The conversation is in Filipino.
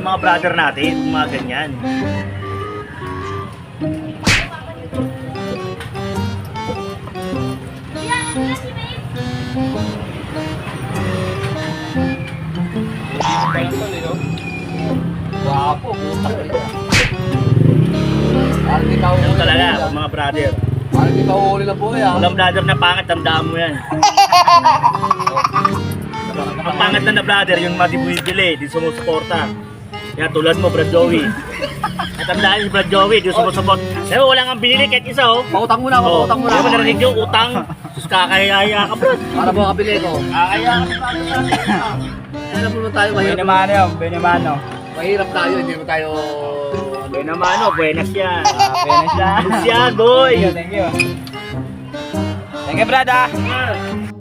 yung mga brother natin, yung mga ganyan. Wapo, putak ito. Parang di ka Ganun uhuli talaga, na mga brother. Parang di ka uhuli na po yan. Walang brother na pangit, tandaan mo yan. Ang pangit na brother, yung madibili, di sumusuporta. Kaya tulad mo, Brad Joey. Natandaan si Brad Joey, di sumusuport. Sabi, wala kang binili kahit isa, oh. Pautang muna, pautang muna. Di ba narinig yung utang? Sus, kakayaya ka, bro. Para po kabili ko. Kakayaya ka, Kaya po naman tayo mahirap. Benamano yun, Benamano. Mahirap tayo, hindi naman tayo... Benamano, buenas yan. Benes lang. Lucia, boy. Thank you, thank you. Thank you, brad ah.